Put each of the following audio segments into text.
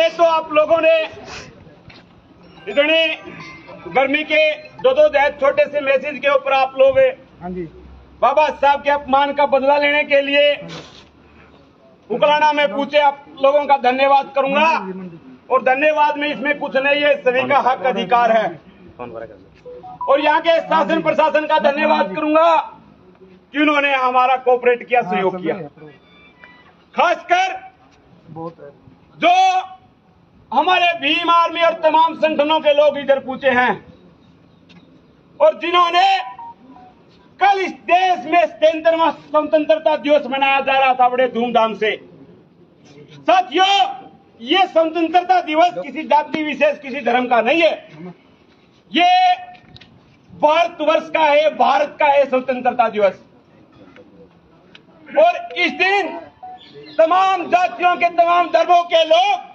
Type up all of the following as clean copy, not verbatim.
पहले तो आप लोगों ने इतनी गर्मी के दो छोटे से मैसेज के ऊपर आप लोग बाबा साहब के अपमान का बदला लेने के लिए उकलाना में पूछे, आप लोगों का धन्यवाद करूंगा। और धन्यवाद में इसमें कुछ नहीं है, सभी का हक अधिकार है। और यहाँ के शासन प्रशासन का धन्यवाद करूंगा कि उन्होंने हमारा कोऑपरेट किया, सहयोग किया। खासकर जो हमारे भीम आर्मी और तमाम संगठनों के लोग इधर पूछे हैं और जिन्होंने कल इस देश में स्वतंत्रता दिवस मनाया जा रहा था बड़े धूमधाम से। साथियों, ये स्वतंत्रता दिवस किसी जाति विशेष, किसी धर्म का नहीं है, ये भारतवर्ष का है, भारत का है स्वतंत्रता दिवस। और इस दिन तमाम जातियों के, तमाम धर्मों के लोग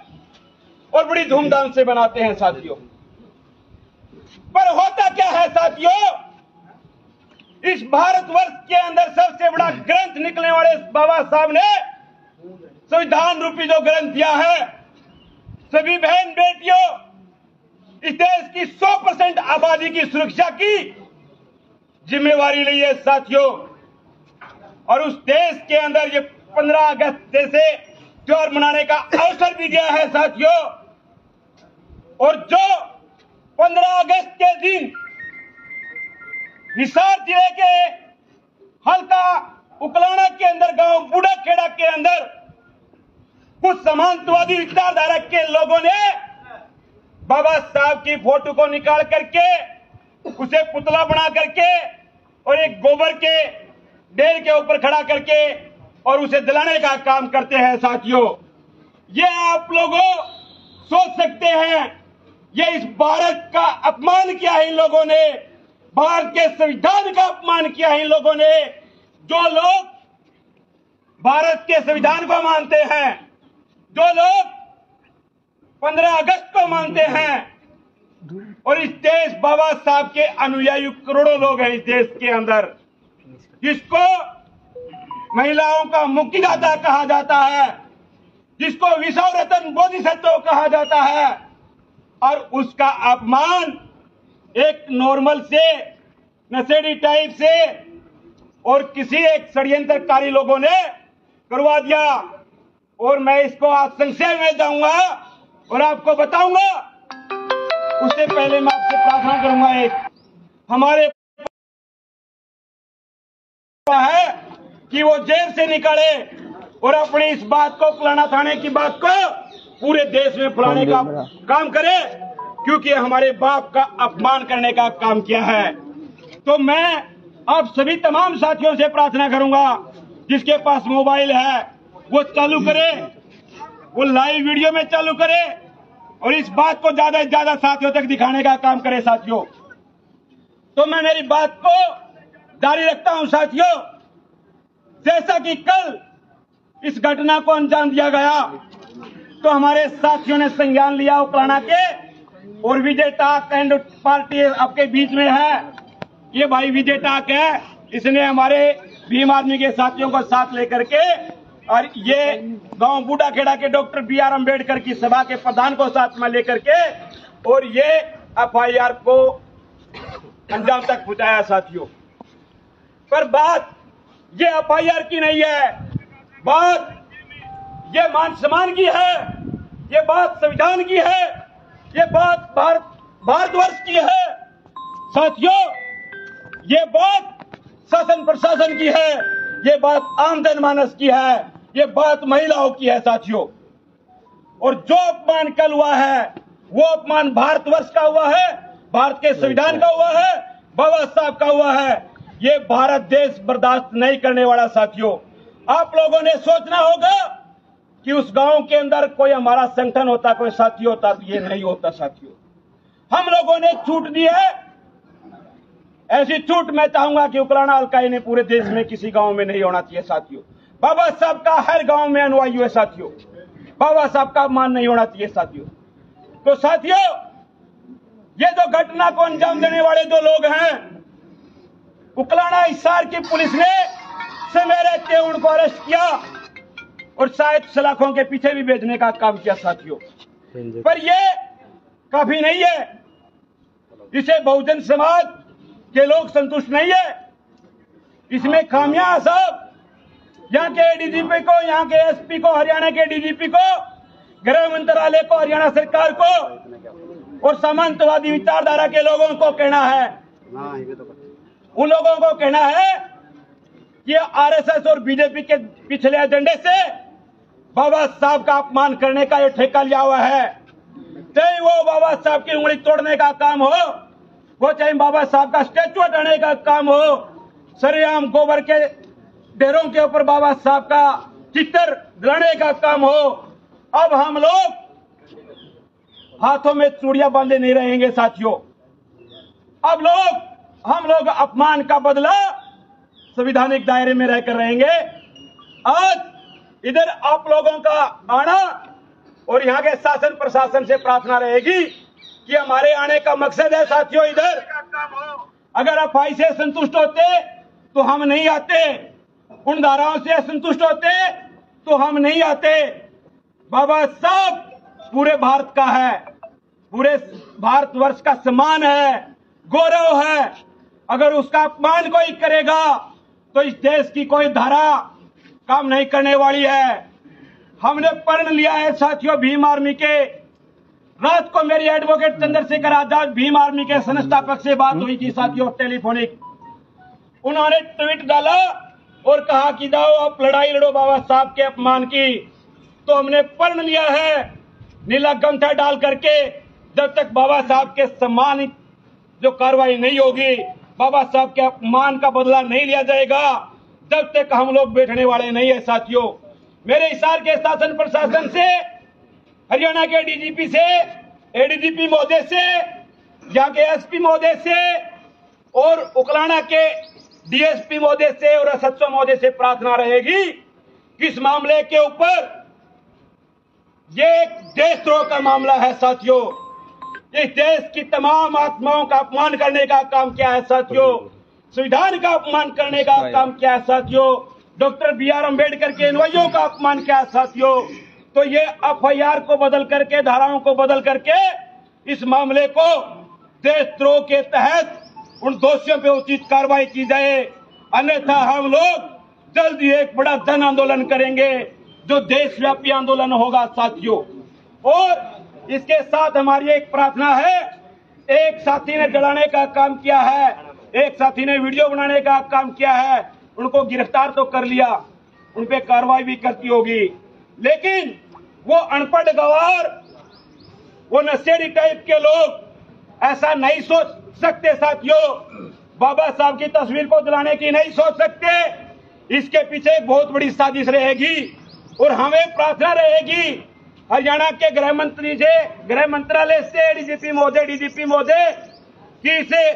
और बड़ी धूमधाम से मनाते हैं साथियों। पर होता क्या है साथियों, इस भारतवर्ष के अंदर सबसे बड़ा ग्रंथ निकलने वाले बाबा साहब ने संविधान रूपी जो ग्रंथ दिया है, सभी बहन बेटियों, इस देश की 100% आबादी की सुरक्षा की जिम्मेवारी ली है साथियों। और उस देश के अंदर ये 15 अगस्त जैसे त्योहार मनाने का अवसर भी दिया है साथियों। और जो 15 अगस्त के दिन हिसार जिले के हल्का उकलाना के अंदर गांव बूढ़ा खेड़ा के अंदर कुछ समाजवादी विचारधारा के लोगों ने बाबा साहब की फोटो को निकाल करके उसे पुतला बना करके और एक गोबर के ढेर के ऊपर खड़ा करके और उसे जलाने का काम करते हैं साथियों। ये आप लोगों सोच सकते हैं, ये इस भारत का अपमान किया है इन लोगों ने, भारत के संविधान का अपमान किया है इन लोगों ने। जो लोग भारत के संविधान को मानते हैं, जो लोग 15 अगस्त को मानते हैं, और इस देश बाबा साहब के अनुयायी करोड़ों लोग हैं इस देश के अंदर, जिसको महिलाओं का मुक्तिदाता कहा जाता है, जिसको विश्व रत्न बोधिसत्व कहा जाता है, और उसका अपमान एक नॉर्मल से नशेड़ी टाइप से और किसी एक षड्यंत्रकारी लोगों ने करवा दिया। और मैं इसको आज संक्षेप में जाऊंगा और आपको बताऊंगा। उससे पहले मैं आपसे प्रार्थना करूंगा, एक हमारे है कि वो जेल से निकले और अपनी इस बात को, फलाना थाने की बात को पूरे देश में फैलाने का काम करे, क्योंकि हमारे बाप का अपमान करने का काम किया है। तो मैं आप सभी तमाम साथियों से प्रार्थना करूंगा, जिसके पास मोबाइल है वो चालू करे, वो लाइव वीडियो में चालू करे और इस बात को ज्यादा से ज्यादा साथियों तक दिखाने का काम करे साथियों। तो मैं मेरी बात को जारी रखता हूं साथियों। जैसा कि कल इस घटना को अंजाम दिया गया, तो हमारे साथियों ने संज्ञान लिया उकलाना के, और विजय टाक एंड पार्टी आपके बीच में है। ये भाई विजय टाक है, इसने हमारे भीम आर्मी के साथियों को साथ लेकर के और ये गांव बूढ़ा खेड़ा के डॉक्टर BR अम्बेडकर की सभा के प्रधान को साथ में लेकर के और ये FIR को अंजाम तक पहुंचाया साथियों। पर बात ये FIR की नहीं है, बात ये मान सम्मान की है, ये बात संविधान की है, ये बात भारतवर्ष की है साथियों। ये बात शासन प्रशासन की है, ये बात आम जनमानस की है, ये बात महिलाओं की है साथियों। और जो अपमान कल हुआ है वो अपमान भारतवर्ष का हुआ है, भारत के संविधान का हुआ है, बाबा साहब का हुआ है। ये भारत देश बर्दाश्त नहीं करने वाला साथियों। आप लोगों ने सोचना होगा कि उस गांव के अंदर कोई हमारा संगठन होता, कोई साथी होता, तो ये नहीं होता साथियों। हम लोगों ने छूट दी है, ऐसी छूट मैं चाहूंगा कि उकलाना अलकाई ने पूरे देश में किसी गांव में नहीं होना चाहिए साथियों। बाबा साहब का हर गांव में अनुयायी है साथियों, बाबा साहब का अपमान नहीं होना चाहिए साथियों। तो साथियों, ये जो घटना को अंजाम देने वाले जो लोग हैं, उकलाना हिसार की पुलिस ने समय रहते उनको अरेस्ट किया और शायद सलाखों के पीछे भी भेजने का काम किया साथियों। पर ये काफी नहीं है। इसे बहुजन समाज के लोग संतुष्ट नहीं है। इसमें खामियां सब यहाँ के डीजीपी को, यहाँ के एसपी को, हरियाणा के डीजीपी को, गृह मंत्रालय को, हरियाणा सरकार को और सामंतवादी विचारधारा के लोगों को कहना है, उन लोगों को कहना है कि आरएसएस और बीजेपी के पिछले एजेंडे से बाबा साहब का अपमान करने का ये ठेका लिया हुआ है। चाहे वो बाबा साहब की उंगली तोड़ने का काम हो, वो चाहे बाबा साहब का स्टैचू हटाने का काम हो, सरेआम गोबर के ढेरों के ऊपर बाबा साहब का चित्र जलाने का काम हो। अब हम लोग हाथों में चूड़ियां बांधे नहीं रहेंगे साथियों। अब हम लोग अपमान का बदला संवैधानिक दायरे में रहकर रहेंगे। आज इधर आप लोगों का आना और यहाँ के शासन प्रशासन से प्रार्थना रहेगी कि हमारे आने का मकसद है साथियों, इधर अगर आप ऐसे संतुष्ट होते तो हम नहीं आते, उन धाराओं से संतुष्ट होते तो हम नहीं आते। बाबा साहब पूरे भारत का है, पूरे भारतवर्ष का सम्मान है, गौरव है। अगर उसका अपमान कोई करेगा तो इस देश की कोई धारा काम नहीं करने वाली है। हमने प्रण लिया है साथियों भीम आर्मी के। रात को मेरी एडवोकेट चंद्रशेखर आजाद भीम आर्मी के संस्थापक से बात हुई थी साथियों, टेलीफोनिक। उन्होंने ट्वीट डाला और कहा कि जाओ आप लड़ाई लड़ो बाबा साहब के अपमान की। तो हमने प्रण लिया है नीला गमछा डाल करके, जब तक बाबा साहब के सम्मान जो कार्रवाई नहीं होगी, बाबा साहब के अपमान का बदला नहीं लिया जाएगा, जब तक हम लोग बैठने वाले नहीं है साथियों। मेरे हिसार के शासन प्रशासन से, हरियाणा के डीजीपी से, एडीजीपी महोदय से, यहाँ के एसपी महोदय से और उकलाना के डीएसपी महोदय से और एसएचओ महोदय से प्रार्थना रहेगी कि इस मामले के ऊपर, ये एक देशद्रोह का मामला है साथियों। इस देश की तमाम आत्माओं का अपमान करने का काम क्या है साथियों, संविधान का अपमान करने का काम क्या है साथियों, डॉक्टर BR अम्बेडकर के अनुयायियों का अपमान क्या है साथियों। तो ये एफआईआर को बदल करके, धाराओं को बदल करके इस मामले को देशद्रोह के तहत उन दोषियों पे उचित कार्रवाई की जाए, अन्यथा हम लोग जल्द ही एक बड़ा जन आंदोलन करेंगे जो देशव्यापी आंदोलन होगा साथियों। और इसके साथ हमारी एक प्रार्थना है, एक साथी ने जलाने का काम किया है, एक साथी ने वीडियो बनाने का काम किया है, उनको गिरफ्तार तो कर लिया, उन पे कार्रवाई भी करती होगी, लेकिन वो अनपढ़ गवार, वो नशेड़ी टाइप के लोग ऐसा नहीं सोच सकते साथियों, बाबा साहब की तस्वीर को जलाने की नहीं सोच सकते। इसके पीछे एक बहुत बड़ी साजिश रहेगी और हमें प्रार्थना रहेगी हरियाणा के गृह मंत्री से, गृह मंत्रालय से, डीजीपी महोदय, डीजीपी महोदय कि इसे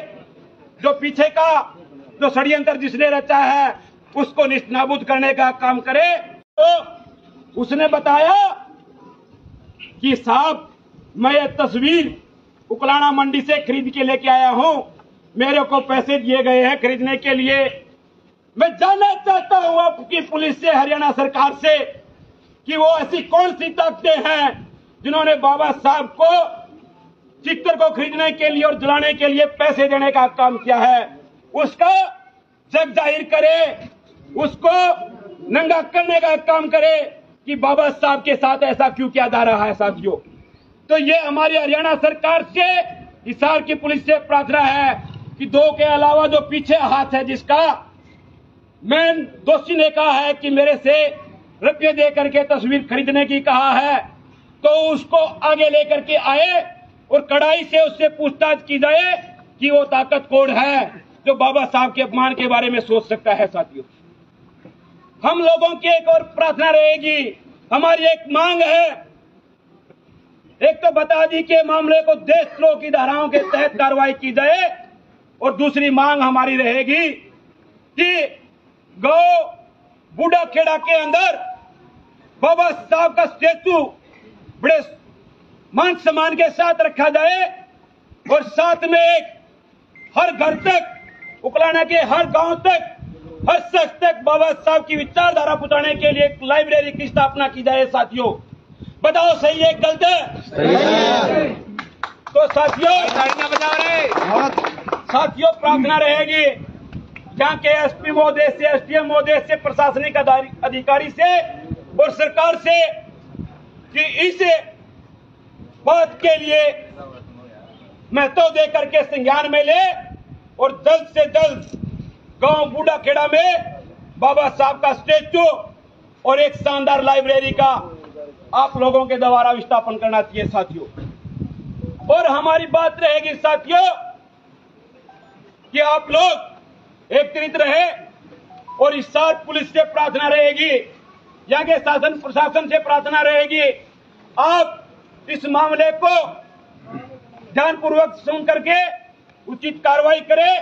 जो पीछे का जो षड्यंत्र जिसने रचा है उसको निष्नाबूद करने का काम करे। तो उसने बताया कि साहब मैं ये तस्वीर उकलाना मंडी से खरीद के लेके आया हूं, मेरे को पैसे दिए गए हैं खरीदने के लिए। मैं जानना चाहता हूं आपकी पुलिस से, हरियाणा सरकार से, कि वो ऐसी कौन सी ताकतें हैं जिन्होंने बाबा साहब को चित्र को खरीदने के लिए और जलाने के लिए पैसे देने का काम किया है। उसका जग जाहिर करे, उसको नंगा करने का काम करे कि बाबा साहब के साथ ऐसा क्यों किया जा रहा है साथियों। तो ये हमारी हरियाणा सरकार से, हिसार की पुलिस से प्रार्थना है कि दो के अलावा जो पीछे हाथ है जिसका, मैं दोषी ने कहा है कि मेरे से रुपये दे करके तस्वीर खरीदने की कहा है, तो उसको आगे लेकर के आए और कड़ाई से उससे पूछताछ की जाए कि वो ताकत कौन है जो बाबा साहब के अपमान के बारे में सोच सकता है साथियों। हम लोगों की एक और प्रार्थना रहेगी, हमारी एक मांग है, एक तो बता दी के मामले को देशद्रोह की धाराओं के तहत कार्रवाई की जाए, और दूसरी मांग हमारी रहेगी कि गौ बूढ़ा खेड़ा के अंदर बाबा साहब का स्टेचू बड़े मान सम्मान के साथ रखा जाए और साथ में एक हर घर तक, उकलाना के हर गांव तक, हर शख्स तक बाबा साहब की विचारधारा पहुंचाने के लिए एक लाइब्रेरी की स्थापना की जाए साथियों। बताओ सही है गलत है? तो साथियों प्रार्थना रहेगी जहाँ के एसपी महोदय से, एसडीएम महोदय से, प्रशासनिक अधिकारी से और सरकार से कि इस बात के लिए महत्व देकर के संज्ञान में ले और जल्द से जल्द गांव बूढ़ा खेड़ा में बाबा साहब का स्टेचू और एक शानदार लाइब्रेरी का आप लोगों के द्वारा विस्थापन करना चाहिए साथियों। और हमारी बात रहेगी साथियों कि आप लोग एकत्रित रहे और इस साथ पुलिस से प्रार्थना रहेगी, यहाँ के शासन प्रशासन से प्रार्थना रहेगी, आप इस मामले को ध्यानपूर्वक सुन करके उचित कार्रवाई करें।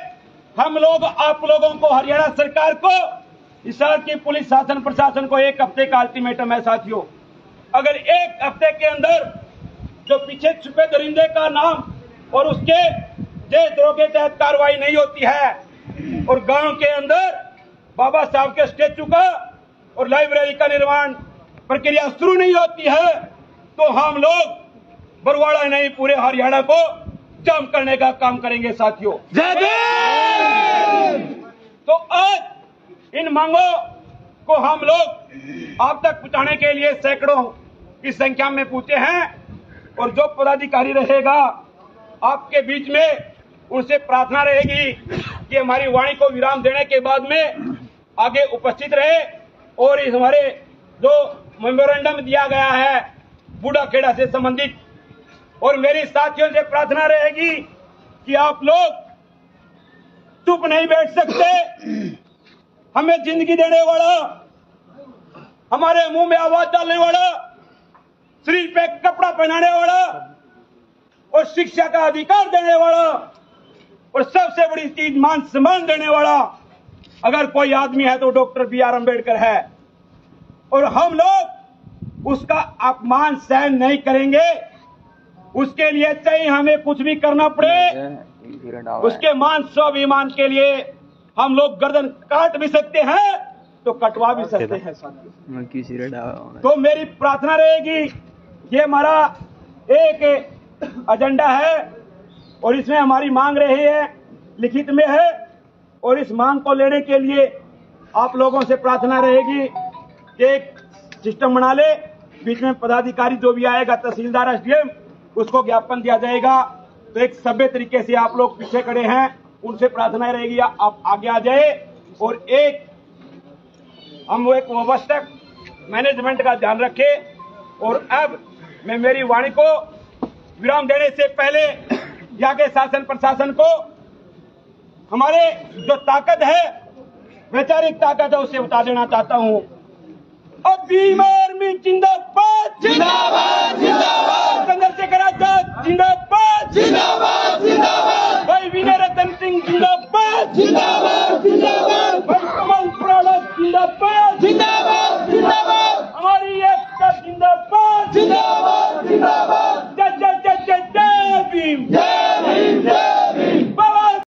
हम लोग आप लोगों को, हरियाणा सरकार को, इस की पुलिस शासन प्रशासन को 1 हफ्ते का अल्टीमेटम है साथियों। अगर 1 हफ्ते के अंदर जो पीछे छुपे दरिंदे का नाम और उसके देशद्रोह के तहत कार्रवाई नहीं होती है और गांव के अंदर बाबा साहब के स्टेचू का और लाइब्रेरी का निर्माण प्रक्रिया शुरू नहीं होती है तो हम लोग बरवाड़ा नहीं पूरे हरियाणा को जाम करने का काम करेंगे साथियों। तो आज इन मांगों को हम लोग आप तक पहुंचाने के लिए सैकड़ों की संख्या में पहुंचे हैं और जो पदाधिकारी रहेगा आपके बीच में उनसे प्रार्थना रहेगी कि हमारी वाणी को विराम देने के बाद में आगे उपस्थित रहे और इस हमारे जो मेमोरेंडम दिया गया है बूढ़ा खेड़ा से संबंधित, और मेरी साथियों से प्रार्थना रहेगी कि आप लोग चुप नहीं बैठ सकते। हमें जिंदगी देने वाला, हमारे मुंह में आवाज डालने वाला, शरीर पे कपड़ा पहनाने वाला और शिक्षा का अधिकार देने वाला और सबसे बड़ी चीज मान सम्मान देने वाला अगर कोई आदमी है तो डॉक्टर BR अम्बेडकर है और हम लोग उसका अपमान सहन नहीं करेंगे। उसके लिए चाहे हमें कुछ भी करना पड़े, उसके मान स्वाभिमान के लिए हम लोग गर्दन काट भी सकते हैं तो कटवा भी सकते हैं। तो मेरी प्रार्थना रहेगी, ये हमारा एक एजेंडा है और इसमें हमारी मांग रही है, लिखित में है और इस मांग को लेने के लिए आप लोगों से प्रार्थना रहेगी कि एक सिस्टम बना ले, बीच में पदाधिकारी जो भी आएगा, तहसीलदार, SDM, उसको ज्ञापन दिया जाएगा। तो एक सभ्य तरीके से आप लोग पीछे खड़े हैं, उनसे प्रार्थना रहेगी आप आगे आ जाए और हम एक व्यवस्थित मैनेजमेंट का ध्यान रखें। और अब मैं मेरी वाणी को विराम देने से पहले यहाँ के शासन प्रशासन को हमारे जो ताकत है, वैचारिक ताकत है, उसे बता देना चाहता हूँ। अब बीमार में जिंदाबाद जिंदाबाद जिंदाबाद, चंद्रशेखर आजाद जिंदाबाद जिंदाबाद जिंदाबाद, भाई विनय रतन सिंह जिंदाबाद जिंदाबाद।